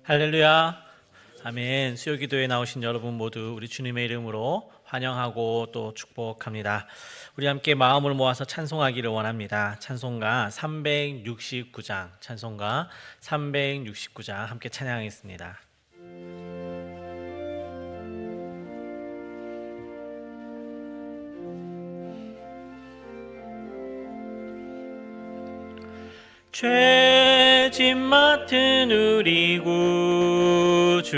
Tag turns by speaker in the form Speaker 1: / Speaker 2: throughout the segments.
Speaker 1: 할렐루야. 아멘. 수요기도에 나오신 여러분 모두 우리 주님의 이름으로 환영하고 또 축복합니다. 우리 함께 마음을 모아서 찬송하기를 원합니다. 찬송가 369장, 찬송가 369장 함께 찬양하겠습니다. 죄짐 맡은 우리 구주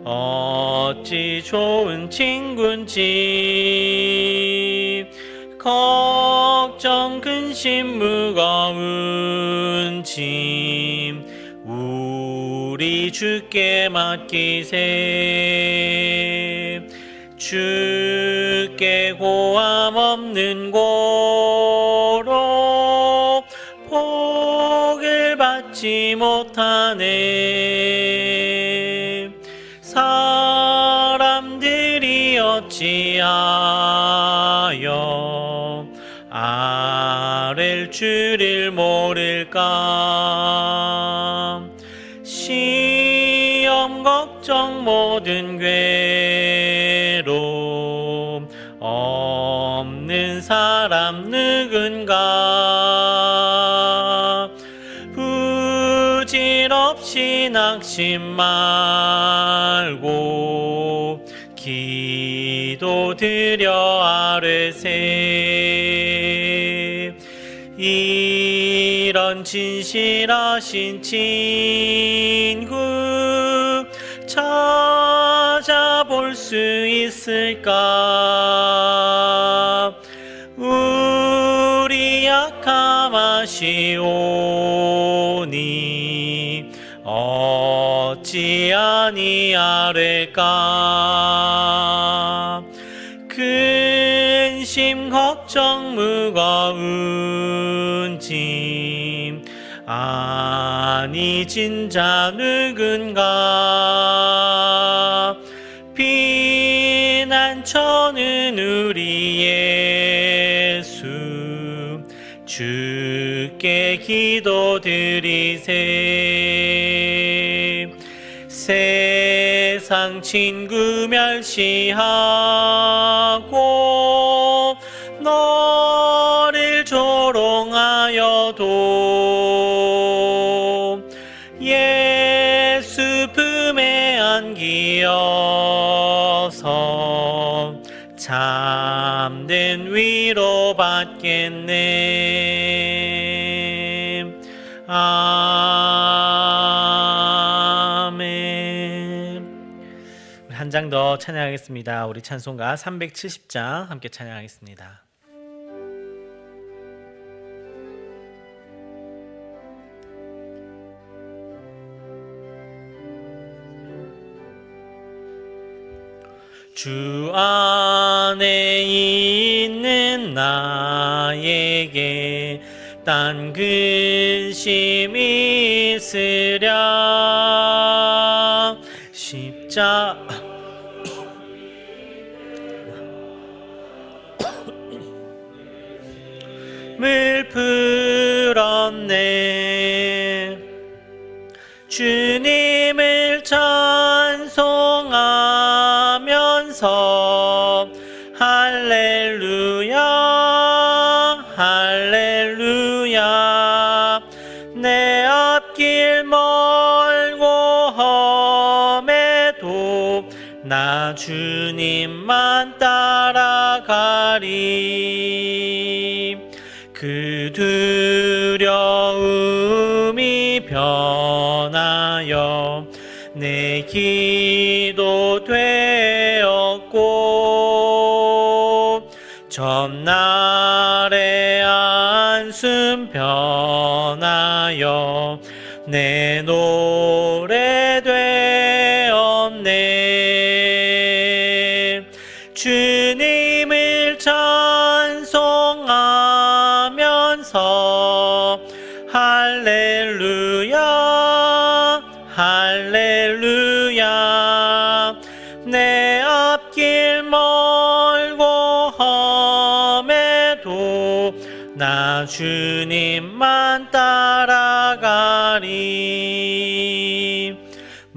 Speaker 1: 어찌 좋은 친구인지 걱정 근심 무거운 짐 우리 주께 맡기세. 주께 고함 없는 고로 복을 받지 못하네. 사람들이 어찌하여 아랠 줄을 모를까. 시험 걱정 모든 괴로움 없는 사람 누군가. 부질없이 낙심 말고 기도드려 아뢰세. 이런 진실하신 친구 찾아볼 수 있을까. 우리 약함 아시오니 어찌 아니하릴까. 근심 걱정 무거운 짐 아니진 자 누군가. 피난처는 우리 예수 주께 기도드리세. 세상 친구 멸시하고 너를 조롱하여도 예수 품에 안기어서 참된 위로 받겠네. 아멘. 한 장 더 찬양하겠습니다. 우리 찬송가 370장 함께 찬양하겠습니다. 주 안에 있는 나에게 딴 근심 있으랴. 십자가를 풀었네. 주님을 찬송하면서 할렐루야 할렐루야. 내 앞길 멀고 험해도 나 주님만 따라가리. 그 두려움이 변하여 내 기도 되었고 전날의 안숨 변하여 내 노래 되었네. 주님을 찬송하면서 할렐루야 할렐루야. 내 앞길 멀고 험해도 나 주님만 따라가리.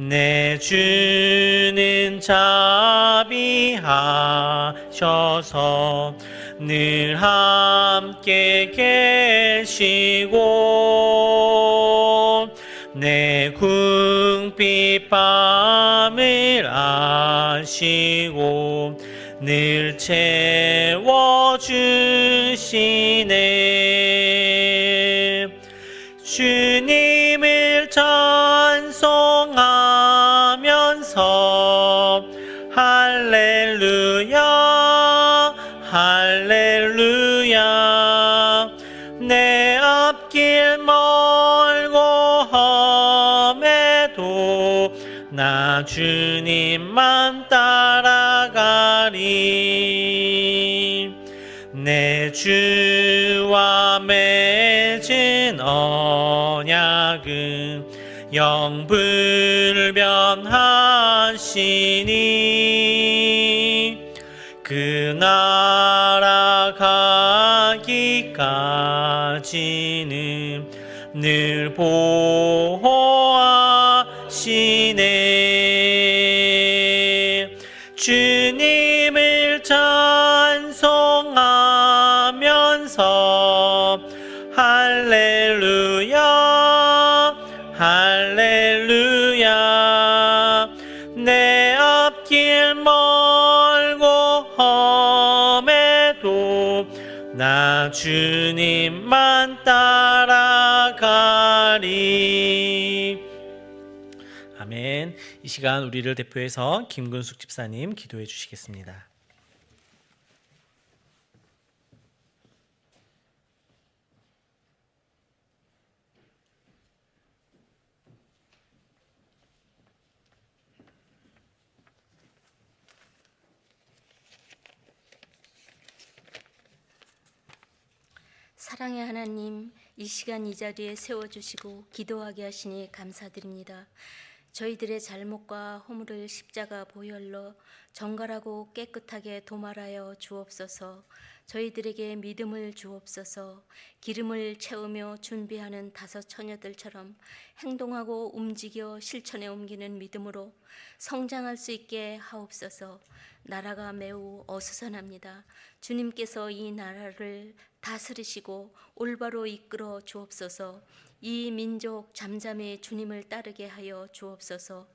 Speaker 1: 내 주는 자비하셔서 늘 함께 계시고 내 궁핍 밤을 아시고 늘 채워주시네. 주님을 찬송하면서 할렐루야 할렐루야. 내 앞길 멀고 험해도 나 주님만 따라가리. 내 주와 맺은 언약은 영불변하시니 그 나라 가기까지는 늘 보호하시네. 주님을 찬송하면서 할렐루야 할렐루야. 내 앞길 멀고 험해도 나 주님만 따라가리. 아멘. 이 시간 우리를 대표해서 김근숙 집사님 기도해 주시겠습니다.
Speaker 2: 사랑의 하나님, 이 시간 이 자리에 세워주시고 기도하게 하시니 감사드립니다. 저희들의 잘못과 허물을 십자가 보혈로 정갈하고 깨끗하게 도말하여 주옵소서. 저희들에게 믿음을 주옵소서. 기름을 채우며 준비하는 다섯 처녀들처럼 행동하고 움직여 실천에 옮기는 믿음으로 성장할 수 있게 하옵소서. 나라가 매우 어수선합니다. 주님께서 이 나라를 다스리시고 올바로 이끌어 주옵소서. 이 민족 잠잠히 주님을 따르게 하여 주옵소서.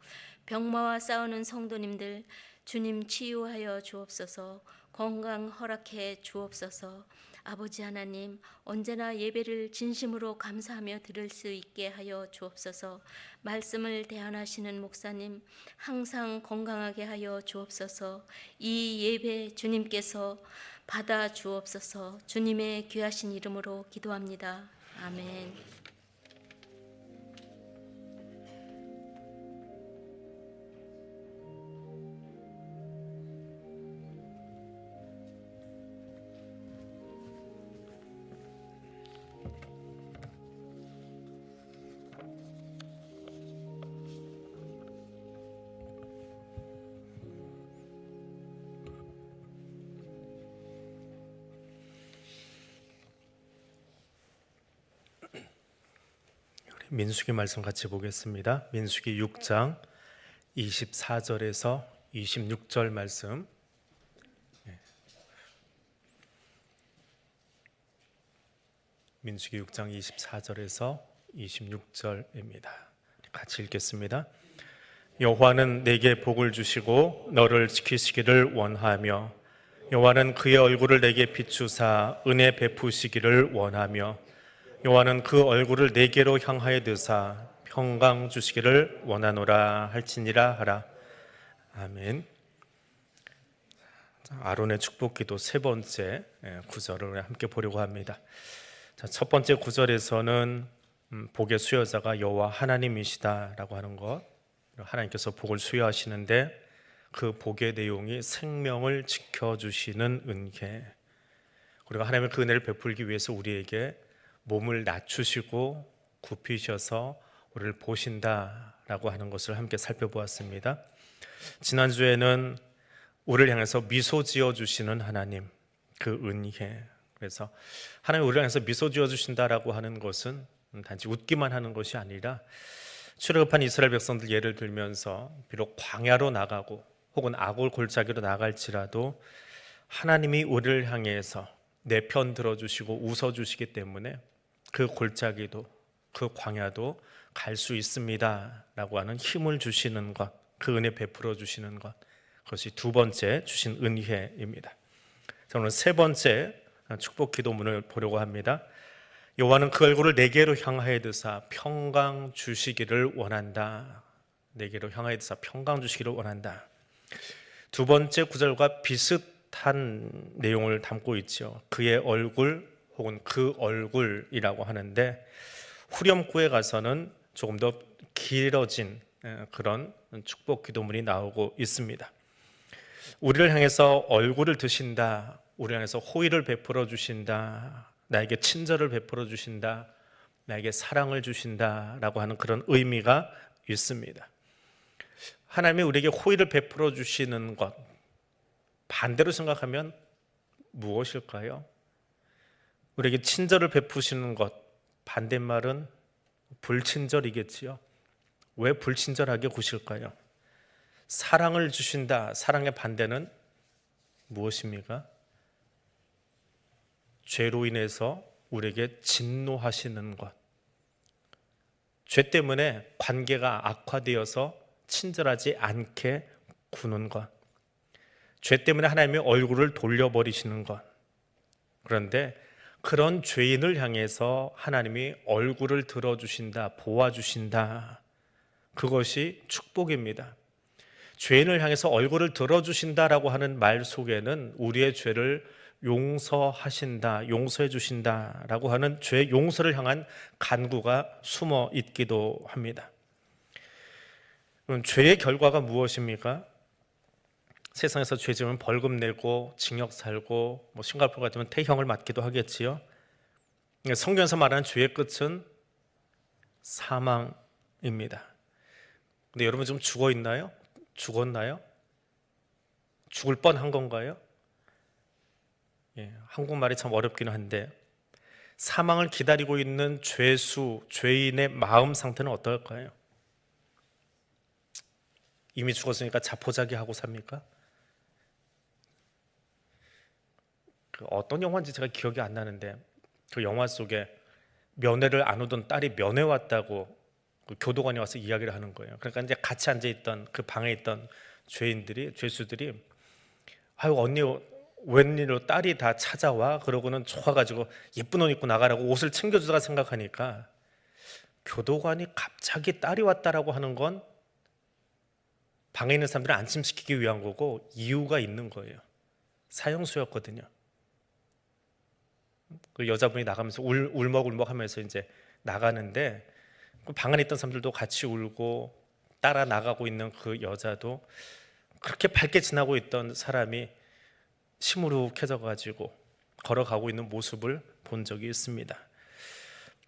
Speaker 2: 병마와 싸우는 성도님들 주님 치유하여 주옵소서. 건강 허락해 주옵소서. 아버지 하나님, 언제나 예배를 진심으로 감사하며 드릴 수 있게 하여 주옵소서. 말씀을 대안하시는 목사님 항상 건강하게 하여 주옵소서. 이 예배 주님께서 받아 주옵소서. 주님의 귀하신 이름으로 기도합니다. 아멘.
Speaker 3: 민수기 말씀 같이 보겠습니다. 민수기 6장 24절에서 26절 말씀. 민수기 6장 24절에서 26절입니다. 같이 읽겠습니다. 여호와는 내게 복을 주시고 너를 지키시기를 원하며 여호와는 그의 얼굴을 내게 비추사 은혜 베푸시기를 원하며 여호와는 그 얼굴을 내게로 향하여 드사 평강 주시기를 원하노라 할지니라 하라. 아멘. 아론의 축복기도 세 번째 구절을 함께 보려고 합니다. 첫 번째 구절에서는 복의 수여자가 여호와 하나님이시다라고 하는 것, 하나님께서 복을 수여하시는데 그 복의 내용이 생명을 지켜주시는 은혜, 그리고 하나님의 그 은혜를 베풀기 위해서 우리에게 몸을 낮추시고 굽히셔서 우리를 보신다라고 하는 것을 함께 살펴보았습니다. 지난주에는 우리를 향해서 미소 지어주시는 하나님, 그 은혜, 그래서 하나님 우리를 향해서 미소 지어주신다라고 하는 것은 단지 웃기만 하는 것이 아니라 출애굽한 이스라엘 백성들 예를 들면서 비록 광야로 나가고 혹은 아골 골짜기로 나갈지라도 하나님이 우리를 향해서 내 편 들어주시고 웃어주시기 때문에 그 골짜기도 그 광야도 갈 수 있습니다 라고 하는 힘을 주시는 것, 그 은혜 베풀어 주시는 것, 그것이 두 번째 주신 은혜입니다. 저는 세 번째 축복 기도문을 보려고 합니다. 여호와는 그 얼굴을 내게로 향하여 드사 평강 주시기를 원한다. 내게로 향하여 드사 평강 주시기를 원한다. 두 번째 구절과 비슷한 내용을 담고 있죠. 그의 얼굴 혹은 그 얼굴이라고 하는데 후렴구에 가서는 조금 더 길어진 그런 축복 기도문이 나오고 있습니다. 우리를 향해서 얼굴을 드신다, 우리를 향해서 호의를 베풀어 주신다, 나에게 친절을 베풀어 주신다, 나에게 사랑을 주신다라고 하는 그런 의미가 있습니다. 하나님이 우리에게 호의를 베풀어 주시는 것, 반대로 생각하면 무엇일까요? 우리에게 친절을 베푸시는 것, 반대말은 불친절이겠지요. 왜 불친절하게 구실까요? 사랑을 주신다, 사랑의 반대는 무엇입니까? 죄로 인해서 우리에게 진노하시는 것, 죄 때문에 관계가 악화되어서 친절하지 않게 구는 것, 죄 때문에 하나님의 얼굴을 돌려버리시는 것. 그런데 그런 죄인을 향해서 하나님이 얼굴을 들어주신다, 보아주신다, 그것이 축복입니다. 죄인을 향해서 얼굴을 들어주신다라고 하는 말 속에는 우리의 죄를 용서하신다, 용서해 주신다라고 하는 죄 용서를 향한 간구가 숨어 있기도 합니다. 그럼 죄의 결과가 무엇입니까? 세상에서 죄 지으면 벌금 내고 징역 살고 싱가포르 같으면 태형을 맞기도 하겠지요. 성경에서 말하는 죄의 끝은 사망입니다. 근데 여러분 지금 죽어 있나요? 죽었나요? 죽을 뻔한 건가요? 한국말이 참 어렵기는 한데 사망을 기다리고 있는 죄수, 죄인의 마음 상태는 어떨까요? 이미 죽었으니까 자포자기하고 삽니까? 어떤 영화인지 제가 기억이 안 나는데 그 영화 속에 면회를 안 오던 딸이 면회 왔다고 그 교도관이 와서 이야기를 하는 거예요. 그러니까 이제 같이 앉아 있던 그 방에 있던 죄수들이 아유 언니 웬일로 딸이 다 찾아와? 그러고는 좋아가지고 예쁜 옷 입고 나가라고 옷을 챙겨주다가 생각하니까 교도관이 갑자기 딸이 왔다라고 하는 건 방에 있는 사람들을 안심시키기 위한 거고 이유가 있는 거예요. 사형수였거든요. 그 여자분이 나가면서 울먹울먹 하면서 이제 나가는데 방 안에 있던 사람들도 같이 울고 따라 나가고 있는 그 여자도 그렇게 밝게 지나고 있던 사람이 시무룩해져 가지고 걸어가고 있는 모습을 본 적이 있습니다.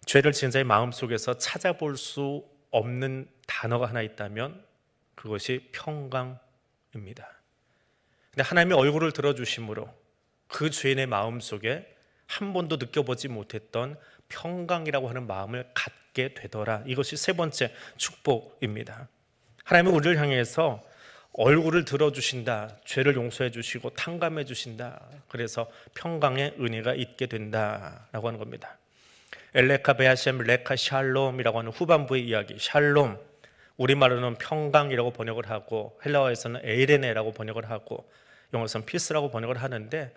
Speaker 3: 죄를 지은 자의 마음속에서 찾아볼 수 없는 단어가 하나 있다면 그것이 평강입니다. 근데 하나님의 얼굴을 들어주심으로 그 죄인의 마음속에 한 번도 느껴보지 못했던 평강이라고 하는 마음을 갖게 되더라. 이것이 세 번째 축복입니다. 하나님은 우리를 향해서 얼굴을 들어주신다, 죄를 용서해 주시고 탕감해 주신다. 그래서 평강의 은혜가 있게 된다라고 하는 겁니다. 엘레카 베하셈 레카 샬롬이라고 하는 후반부의 이야기. 샬롬, 우리말로는 평강이라고 번역을 하고 헬라어에서는 에이레네라고 번역을 하고 영어에서는 피스라고 번역을 하는데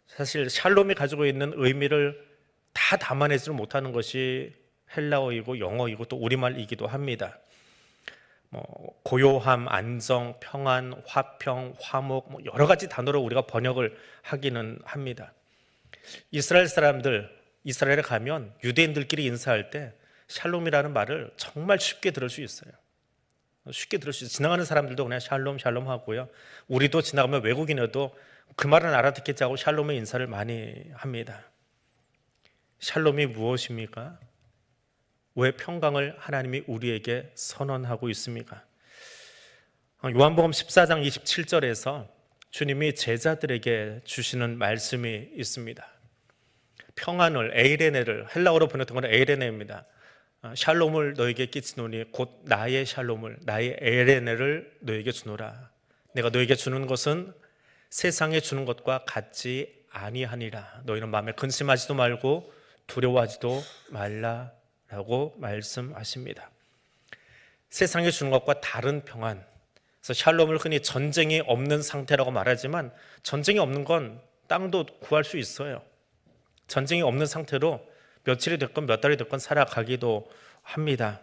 Speaker 3: 사실 샬롬이 가지고 있는 의미를 다 담아내지 못하는 것이 헬라어이고 영어이고 또 우리말이기도 합니다. 고요함, 안정, 평안, 화평, 화목 여러 가지 단어로 우리가 번역을 하기는 합니다. 이스라엘 사람들, 이스라엘에 가면 유대인들끼리 인사할 때 샬롬이라는 말을 정말 쉽게 들을 수 있어요. 쉽게 들을 수 있어요. 지나가는 사람들도 그냥 샬롬 샬롬 하고요. 우리도 지나가면 외국인에도 그 말은 알아듣겠지 하고 샬롬의 인사를 많이 합니다. 샬롬이 무엇입니까? 왜 평강을 하나님이 우리에게 선언하고 있습니까? 요한복음 14장 27절에서 주님이 제자들에게 주시는 말씀이 있습니다. 평안을 에이레네를 헬라어로 번역된 건 에이레네입니다. 샬롬을 너에게 끼치노니 곧 나의 샬롬을 나의 에레네를 너에게 주노라. 내가 너에게 주는 것은 세상에 주는 것과 같지 아니하니라. 너희는 마음에 근심하지도 말고 두려워하지도 말라라고 말씀하십니다. 세상에 주는 것과 다른 평안. 그래서 샬롬을 흔히 전쟁이 없는 상태라고 말하지만 전쟁이 없는 건 땅도 구할 수 있어요. 전쟁이 없는 상태로 며칠이 됐건 몇 달이 됐건 살아가기도 합니다.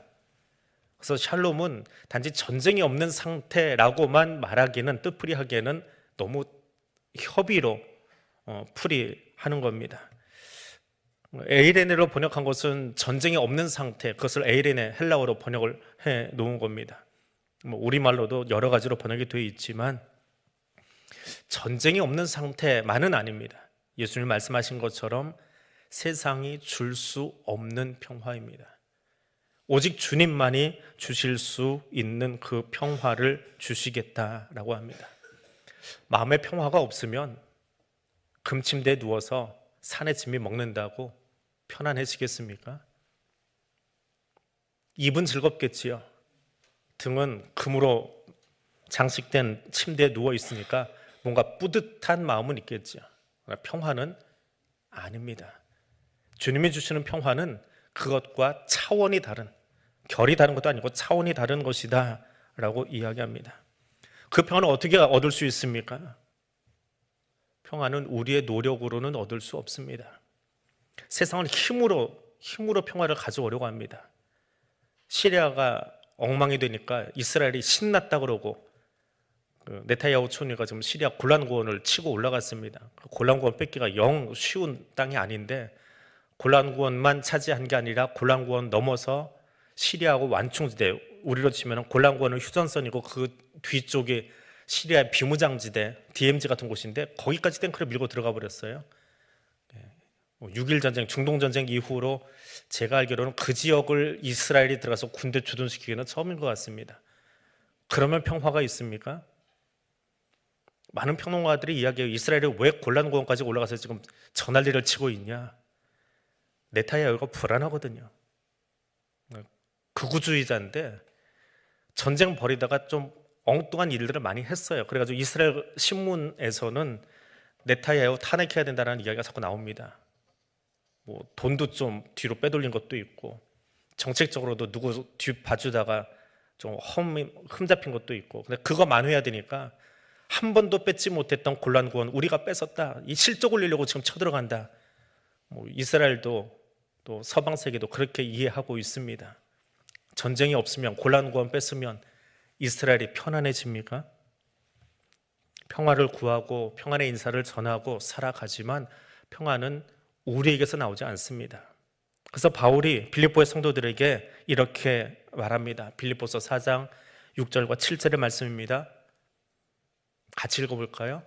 Speaker 3: 그래서 샬롬은 단지 전쟁이 없는 상태라고만 말하기는 뜻풀이하기에는 너무 협의로 풀이하는 겁니다. 에이레네로 번역한 것은 전쟁이 없는 상태, 그것을 에이레네 헬라어로 번역을 해 놓은 겁니다. 우리말로도 여러 가지로 번역이 되어 있지만 전쟁이 없는 상태만은 아닙니다. 예수님 말씀하신 것처럼 세상이 줄 수 없는 평화입니다. 오직 주님만이 주실 수 있는 그 평화를 주시겠다라고 합니다. 마음의 평화가 없으면 금침대에 누워서 산의 짐이 먹는다고 편안해지겠습니까? 입은 즐겁겠지요. 등은 금으로 장식된 침대에 누워 있으니까 뭔가 뿌듯한 마음은 있겠지요. 그러나 평화는 아닙니다. 주님이 주시는 평화는 그것과 차원이 다른, 결이 다른 것도 아니고 차원이 다른 것이다 라고 이야기합니다. 그 평화는 어떻게 얻을 수 있습니까? 평화는 우리의 노력으로는 얻을 수 없습니다. 세상은 힘으로 평화를 가져오려고 합니다. 시리아가 엉망이 되니까 이스라엘이 신났다 그러고 네타야후 총리가 지금 시리아 골란고원을 치고 올라갔습니다. 골란고원 뺏기가 영 쉬운 땅이 아닌데 골란고원만 차지한 게 아니라 골란고원 넘어서 시리아하고 완충지대, 우리로 치면 골란고원은 휴전선이고 그 뒤쪽이 시리아의 비무장지대, DMZ 같은 곳인데 거기까지 탱크를 밀고 들어가 버렸어요. 6.1 전쟁, 중동 전쟁 이후로 제가 알기로는 그 지역을 이스라엘이 들어가서 군대 주둔시키기는 처음인 것 같습니다. 그러면 평화가 있습니까? 많은 평론가들이 이야기해요. 이스라엘이 왜 골란고원까지 올라가서 지금 저 난리를 치고 있냐? 네타야후가 불안하거든요. 극우주의자인데 전쟁 벌이다가 좀 엉뚱한 일들을 많이 했어요. 그래가지고 이스라엘 신문에서는 네타야후 탄핵해야 된다는 이야기가 자꾸 나옵니다. 돈도 좀 뒤로 빼돌린 것도 있고 정책적으로도 누구 뒤 봐주다가 좀 흠 잡힌 것도 있고. 근데 그거 만회해야 되니까 한 번도 뺏지 못했던 골란고원 우리가 뺏었다. 이 실적 올리려고 지금 쳐들어간다. 이스라엘도 또 서방 세계도 그렇게 이해하고 있습니다. 전쟁이 없으면 골란고원 뺐으면 이스라엘이 편안해집니까? 평화를 구하고 평안의 인사를 전하고 살아가지만 평화는 우리에게서 나오지 않습니다. 그래서 바울이 빌립보의 성도들에게 이렇게 말합니다. 빌립보서 4장 6절과 7절의 말씀입니다. 같이 읽어볼까요?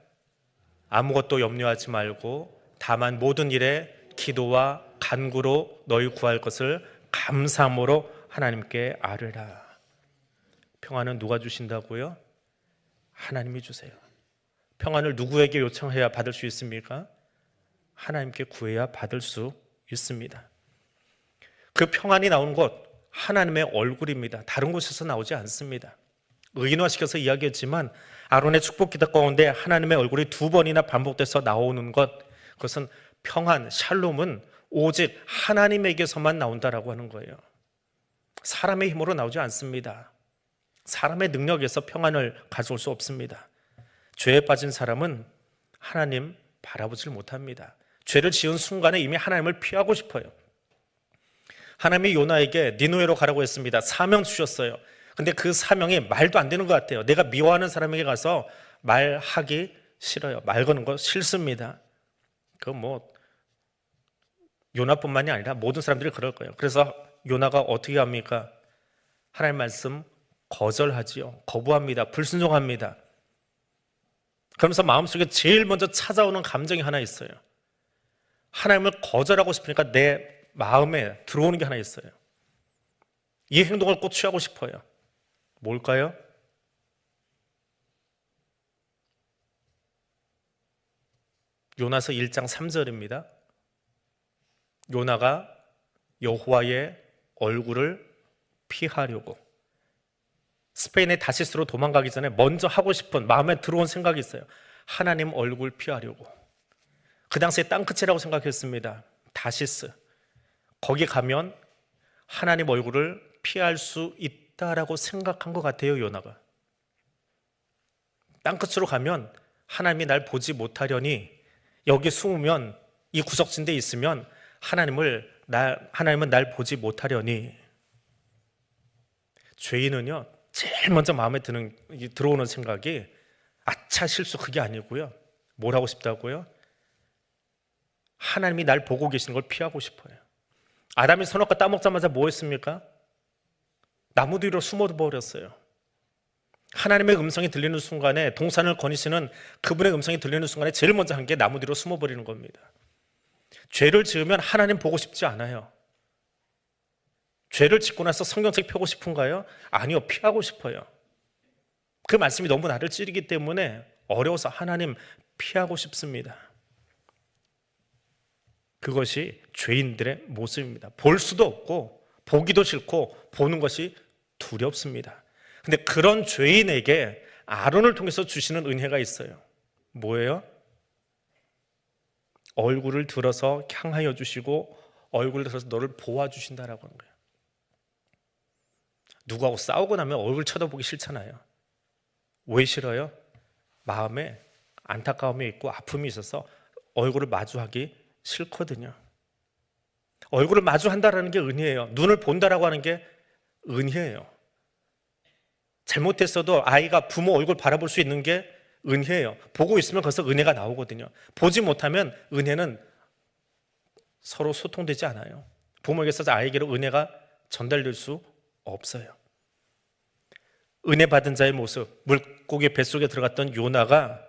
Speaker 3: 아무것도 염려하지 말고 다만 모든 일에 기도와 간구로 너희 구할 것을 감사함으로 하나님께 아뢰라. 평안은 누가 주신다고요? 하나님이 주세요. 평안을 누구에게 요청해야 받을 수 있습니까? 하나님께 구해야 받을 수 있습니다. 그 평안이 나오는 곳 하나님의 얼굴입니다. 다른 곳에서 나오지 않습니다. 의인화시켜서 이야기했지만 아론의 축복 기도 가운데 하나님의 얼굴이 2번이나 반복돼서 나오는 것, 그것은 평안, 샬롬은 오직 하나님에게서만 나온다라고 하는 거예요. 사람의 힘으로 나오지 않습니다. 사람의 능력에서 평안을 가져올 수 없습니다. 죄에 빠진 사람은 하나님 바라보질 못합니다. 죄를 지은 순간에 이미 하나님을 피하고 싶어요. 하나님이 요나에게 니느웨로 가라고 했습니다. 사명 주셨어요. 근데 그 사명이 말도 안 되는 것 같아요. 내가 미워하는 사람에게 가서 말하기 싫어요. 말 거는 거 싫습니다. 그건 요나뿐만이 아니라 모든 사람들이 그럴 거예요. 그래서 요나가 어떻게 합니까? 하나님 말씀 거절하지요. 거부합니다. 불순종합니다. 그러면서 마음속에 제일 먼저 찾아오는 감정이 하나 있어요. 하나님을 거절하고 싶으니까 내 마음에 들어오는 게 하나 있어요. 이 행동을 꼭 취하고 싶어요. 뭘까요? 요나서 1장 3절입니다. 요나가 여호와의 얼굴을 피하려고 스페인의 다시스로 도망가기 전에 먼저 하고 싶은 마음에 들어온 생각이 있어요. 하나님 얼굴 피하려고. 그 당시에 땅끝이라고 생각했습니다. 다시스. 거기 가면 하나님 얼굴을 피할 수 있다라고 생각한 것 같아요, 요나가. 땅끝으로 가면 하나님이 날 보지 못하려니, 여기 숨으면, 이 구석진 데 있으면 하나님은 날 보지 못하려니. 죄인은요, 제일 먼저 마음에 들어오는 생각이 아차 실수, 그게 아니고요. 뭘 하고 싶다고요? 하나님이 날 보고 계시는 걸 피하고 싶어요. 아담이 선악과 따먹자마자 뭐 했습니까? 나무 뒤로 숨어버렸어요. 하나님의 음성이 들리는 순간에, 동산을 거니시는 그분의 음성이 들리는 순간에 제일 먼저 한 게 나무 뒤로 숨어버리는 겁니다. 죄를 지으면 하나님 보고 싶지 않아요. 죄를 짓고 나서 성경책 펴고 싶은가요? 아니요, 피하고 싶어요. 그 말씀이 너무 나를 찌르기 때문에 어려워서 하나님 피하고 싶습니다. 그것이 죄인들의 모습입니다. 볼 수도 없고 보기도 싫고 보는 것이 두렵습니다. 근데 그런 죄인에게 아론을 통해서 주시는 은혜가 있어요. 뭐예요? 얼굴을 들어서 향하여 주시고 얼굴을 들어서 너를 보아 주신다라고 하는 거예요. 누구하고 싸우고 나면 얼굴 쳐다보기 싫잖아요. 왜 싫어요? 마음에 안타까움이 있고 아픔이 있어서 얼굴을 마주하기 싫거든요. 얼굴을 마주한다라는 게 은혜예요. 눈을 본다라고 하는 게 은혜예요. 잘못했어도 아이가 부모 얼굴 바라볼 수 있는 게 은혜예요. 보고 있으면 거기서 은혜가 나오거든요. 보지 못하면 은혜는 서로 소통되지 않아요. 부모에게서 아이에게로 은혜가 전달될 수 없어요. 은혜 받은 자의 모습, 물고기 뱃속에 들어갔던 요나가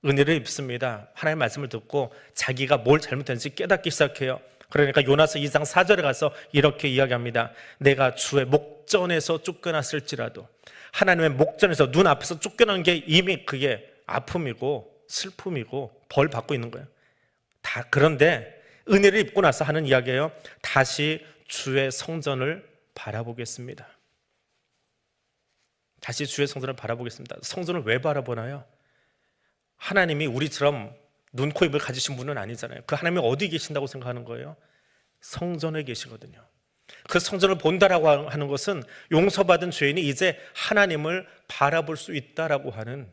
Speaker 3: 은혜를 입습니다. 하나님의 말씀을 듣고 자기가 뭘 잘못했는지 깨닫기 시작해요. 그러니까 요나서 2장 4절에 가서 이렇게 이야기합니다. 내가 주의 목전에서 쫓겨났을지라도, 하나님의 목전에서 눈앞에서 쫓겨난 게 이미 그게 아픔이고 슬픔이고 벌 받고 있는 거예요. 다 그런데 은혜를 입고 나서 하는 이야기예요. 다시 주의 성전을 바라보겠습니다. 다시 주의 성전을 바라보겠습니다. 성전을 왜 바라보나요? 하나님이 우리처럼 눈, 코, 입을 가지신 분은 아니잖아요. 그 하나님이 어디 계신다고 생각하는 거예요? 성전에 계시거든요. 그 성전을 본다라고 하는 것은 용서받은 죄인이 이제 하나님을 바라볼 수 있다라고 하는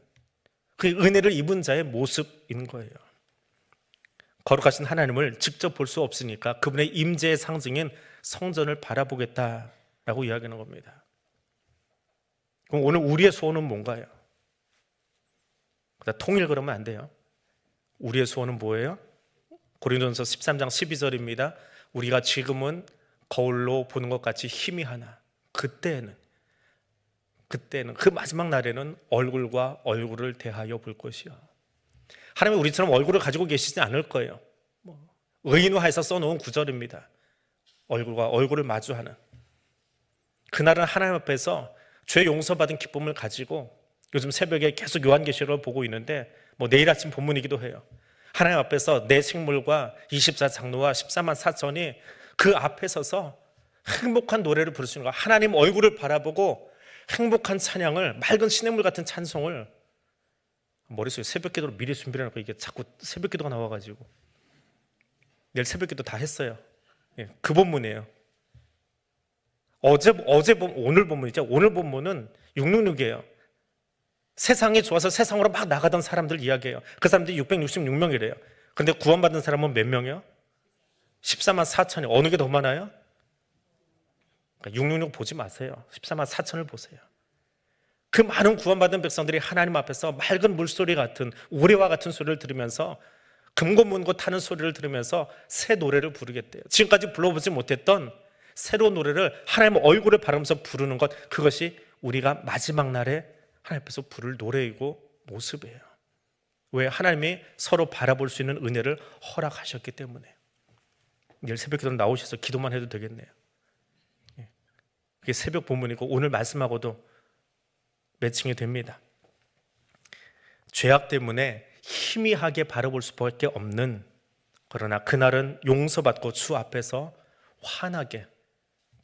Speaker 3: 그 은혜를 입은 자의 모습인 거예요. 거룩하신 하나님을 직접 볼 수 없으니까 그분의 임재의 상징인 성전을 바라보겠다라고 이야기하는 겁니다. 그럼 오늘 우리의 소원은 뭔가요? 통일 그러면 안 돼요. 우리의 소원은 뭐예요? 고린도전서 13장 12절입니다. 우리가 지금은 거울로 보는 것 같이 희미하나 그때는 그 마지막 날에는 얼굴과 얼굴을 대하여 볼 것이요. 하나님은 우리처럼 얼굴을 가지고 계시지 않을 거예요. 의인화해서 써놓은 구절입니다. 얼굴과 얼굴을 마주하는 그날은 하나님 앞에서 죄 용서받은 기쁨을 가지고, 요즘 새벽에 계속 요한계시록을 보고 있는데 내일 아침 본문이기도 해요. 하나님 앞에서 내 생물과 24장로와 14만 4천이 그 앞에 서서 행복한 노래를 부를 수 있는 거예요. 하나님 얼굴을 바라보고 행복한 찬양을, 맑은 시냇물 같은 찬송을, 머릿속에 새벽 기도로 미리 준비를 해놓고 이게 자꾸 새벽 기도가 나와가지고 내일 새벽 기도 다 했어요. 그 본문이에요. 오늘 본문이죠. 오늘 본문은 666이에요. 세상이 좋아서 세상으로 막 나가던 사람들 이야기예요. 그 사람들이 666명이래요. 그런데 구원받은 사람은 몇 명이요? 14만 4천이. 어느 게 더 많아요? 666 보지 마세요. 14만 4천을 보세요. 그 많은 구원받은 백성들이 하나님 앞에서 맑은 물소리 같은, 우레와 같은 소리를 들으면서, 금고문고 타는 소리를 들으면서 새 노래를 부르겠대요. 지금까지 불러보지 못했던 새로운 노래를 하나님 얼굴을 바라보면서 부르는 것, 그것이 우리가 마지막 날에 하나님 앞에서 부를 노래이고 모습이에요. 왜? 하나님이 서로 바라볼 수 있는 은혜를 허락하셨기 때문에. 내일 새벽 기도 나오셔서 기도만 해도 되겠네요. 그게 새벽 본문이고 오늘 말씀하고도 매칭이 됩니다. 죄악 때문에 희미하게 바라볼 수밖에 없는, 그러나 그날은 용서받고 주 앞에서 환하게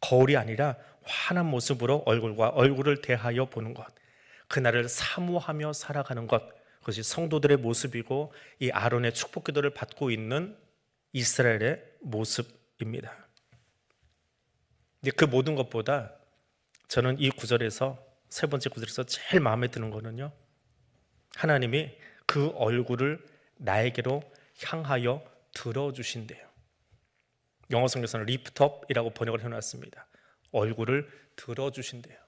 Speaker 3: 거울이 아니라 환한 모습으로 얼굴과 얼굴을 대하여 보는 것, 그날을 사모하며 살아가는 것, 그것이 성도들의 모습이고 이 아론의 축복 기도를 받고 있는 이스라엘의 모습입니다. 그 모든 것보다 저는 이 구절에서, 세 번째 구절에서 제일 마음에 드는 거는요, 하나님이 그 얼굴을 나에게로 향하여 들어주신대요. 영어 성경에서는 lift up이라고 번역을 해놨습니다. 얼굴을 들어주신대요.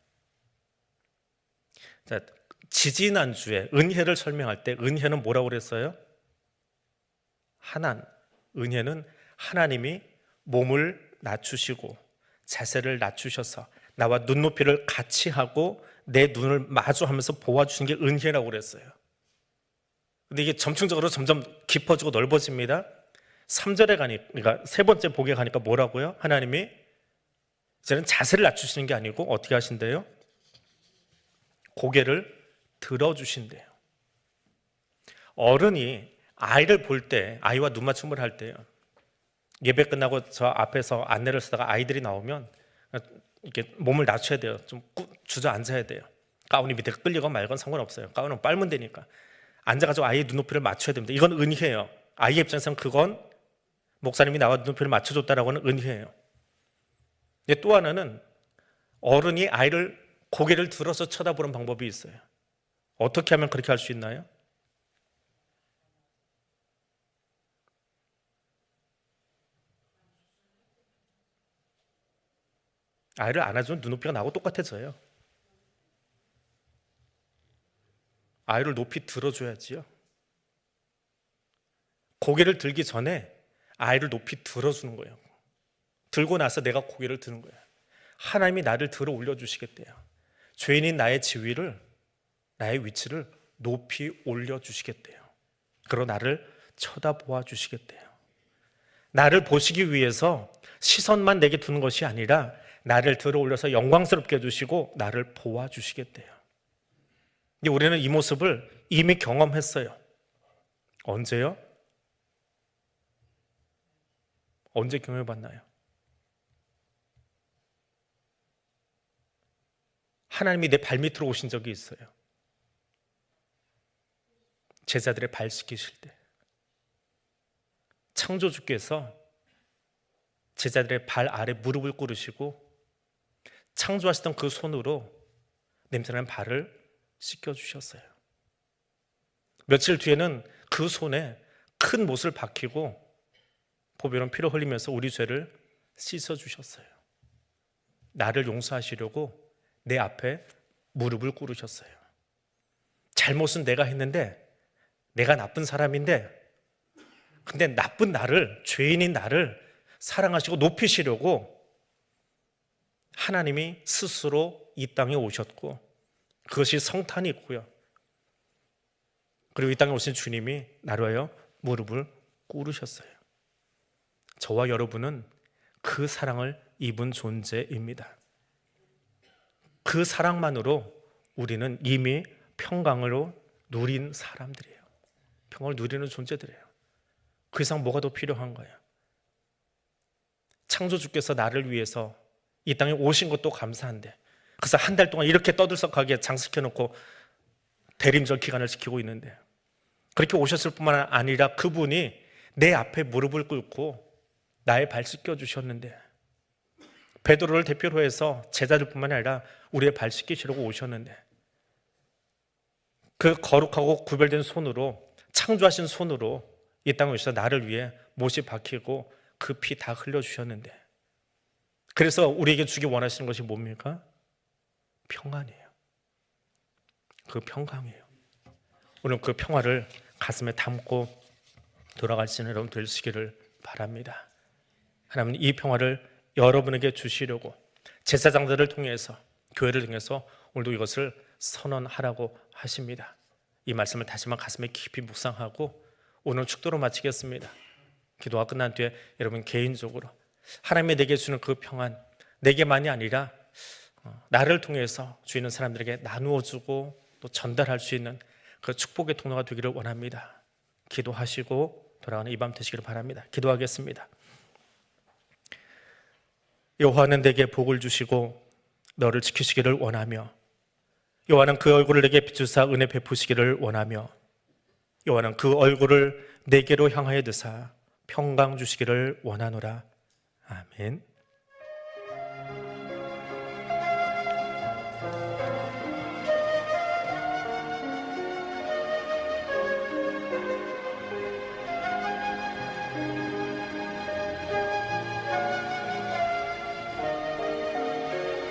Speaker 3: 자, 지지난주에 은혜를 설명할 때 은혜는 뭐라고 그랬어요? 은혜는 하나님이 몸을 낮추시고 자세를 낮추셔서 나와 눈높이를 같이 하고 내 눈을 마주하면서 보아주신 게 은혜라고 그랬어요. 근데 이게 점층적으로 점점 깊어지고 넓어집니다. 3절에 그러니까 세 번째 복에 가니까 뭐라고요? 하나님이 이제는 자세를 낮추시는 게 아니고 어떻게 하신대요? 고개를 들어주신대요. 어른이 아이를 볼 때, 아이와 눈 맞춤을 할 때요, 예배 끝나고 저 앞에서 안내를 쓰다가 아이들이 나오면 이렇게 몸을 낮춰야 돼요. 좀 주저앉아야 돼요. 가운이 밑에 끌리건 말건 상관없어요. 가운은 빨면 되니까 앉아가지고 아이의 눈높이를 맞춰야 됩니다. 이건 은혜예요. 아이의 입장에서는 그건 목사님이 나와 눈높이를 맞춰줬다라고 하는 은혜예요. 근데 또 하나는 어른이 아이를 고개를 들어서 쳐다보는 방법이 있어요. 어떻게 하면 그렇게 할 수 있나요? 아이를 안아주면 눈높이가 나하고 똑같아져요. 아이를 높이 들어줘야지요. 고개를 들기 전에 아이를 높이 들어주는 거예요. 들고 나서 내가 고개를 드는 거예요. 하나님이 나를 들어 올려주시겠대요. 죄인인 나의 지위를, 나의 위치를 높이 올려주시겠대요. 그리고 나를 쳐다보아 주시겠대요. 나를 보시기 위해서 시선만 내게 두는 것이 아니라 나를 들어 올려서 영광스럽게 해주시고 나를 보아 주시겠대요. 우리는 이 모습을 이미 경험했어요. 언제요? 언제 경험해봤나요? 하나님이 내 발밑으로 오신 적이 있어요. 제자들의 발 씻기실 때 창조주께서 제자들의 발 아래 무릎을 꿇으시고 창조하시던 그 손으로 냄새나는 발을 씻겨주셨어요. 며칠 뒤에는 그 손에 큰 못을 박히고 보배로운 피를 흘리면서 우리 죄를 씻어주셨어요. 나를 용서하시려고 내 앞에 무릎을 꿇으셨어요. 잘못은 내가 했는데, 내가 나쁜 사람인데, 근데 나쁜 나를, 죄인인 나를 사랑하시고 높이시려고 하나님이 스스로 이 땅에 오셨고, 그것이 성탄이 있고요. 그리고 이 땅에 오신 주님이 나를 위하여 무릎을 꿇으셨어요. 저와 여러분은 그 사랑을 입은 존재입니다. 그 사랑만으로 우리는 이미 평강으로 누린 사람들이에요. 평강을 누리는 존재들이에요. 그 이상 뭐가 더 필요한 거예요? 창조주께서 나를 위해서 이 땅에 오신 것도 감사한데, 그래서 한 달 동안 이렇게 떠들썩하게 장식해놓고 대림절 기간을 지키고 있는데, 그렇게 오셨을 뿐만 아니라 그분이 내 앞에 무릎을 꿇고 나의 발 씻겨주셨는데, 베드로를 대표로 해서 제자들뿐만 아니라 우리의 발 씻기시려고 오셨는데, 그 거룩하고 구별된 손으로, 창조하신 손으로 이 땅에 오셔서 나를 위해 못이 박히고 그 피 다 흘려주셨는데, 그래서 우리에게 주기 원하시는 것이 뭡니까? 평안이에요. 그 평강이에요. 오늘 그 평화를 가슴에 담고 돌아갈 수 있는 여러분 되시기를 바랍니다. 하나님은 이 평화를 여러분에게 주시려고 제사장들을 통해서, 교회를 통해서 오늘도 이것을 선언하라고 하십니다. 이 말씀을 다시 한번 가슴에 깊이 묵상하고 오늘 축도로 마치겠습니다. 기도가 끝난 뒤에 여러분 개인적으로 하나님이 내게 주는 그 평안, 내게만이 아니라 나를 통해서 주있는 사람들에게 나누어주고 또 전달할 수 있는 그 축복의 통로가 되기를 원합니다. 기도하시고 돌아가는 이 밤 되시기를 바랍니다. 기도하겠습니다. 여호와는 내게 복을 주시고 너를 지키시기를 원하며 여호와는 그 얼굴을 내게 비추사 은혜 베푸시기를 원하며 여호와는 그 얼굴을 내게로 향하여 드사 평강 주시기를 원하노라. 아멘.